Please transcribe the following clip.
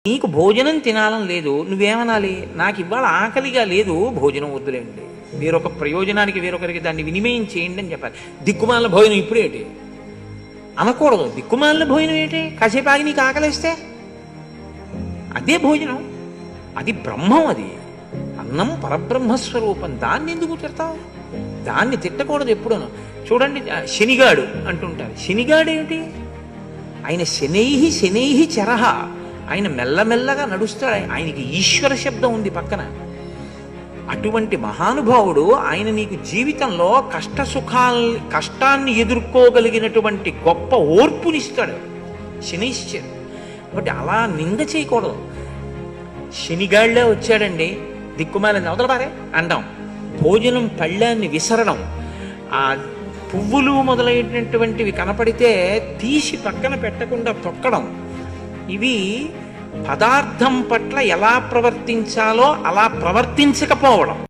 నీకు భోజనం తినాలని లేదు, నువ్వేమనాలి? నాకు ఇవాళ ఆకలిగా లేదు, భోజనం వద్దులేండి, వేరొక ప్రయోజనానికి వేరొకరికి దాన్ని వినిమయం చేయండి అని చెప్పాలి. దిక్కుమాలిన భోజనం ఇప్పుడేంటి అనకూడదు. దిక్కుమాలిన భోజనం ఏంటి? కాసేపు ఆగి నీకు ఆకలిస్తే అదే భోజనం, అది బ్రహ్మం. అది అన్నం పరబ్రహ్మస్వరూపం. దాన్ని ఎందుకు తిడతావు? దాన్ని తిట్టకూడదు ఎప్పుడూను. చూడండి, శనిగాడు అంటుంటారు. శనిగాడు ఏమిటి? ఆయన శనైహి శనైహి చరహ, ఆయన మెల్లమెల్లగా నడుస్తాడు. ఆయనకి ఈశ్వర శబ్దం ఉంది పక్కన. అటువంటి మహానుభావుడు ఆయన నీకు జీవితంలో కష్టాన్ని ఎదుర్కోగలిగినటువంటి గొప్ప ఓర్పునిస్తాడు శనైశ్చర్. కాబట్టి అలా నింద చేయకూడదు. శనిగాళ్లే వచ్చాడండి, దిక్కుమాలని అవతలపారే అంటాం. భోజనం పళ్ళాన్ని విసరడం, ఆ పువ్వులు మొదలైనటువంటివి కనపడితే తీసి పక్కన పెట్టకుండా తొక్కడం, ఇవి పదార్థం పట్ల ఎలా ప్రవర్తించాలో అలా ప్రవర్తించకపోవడం.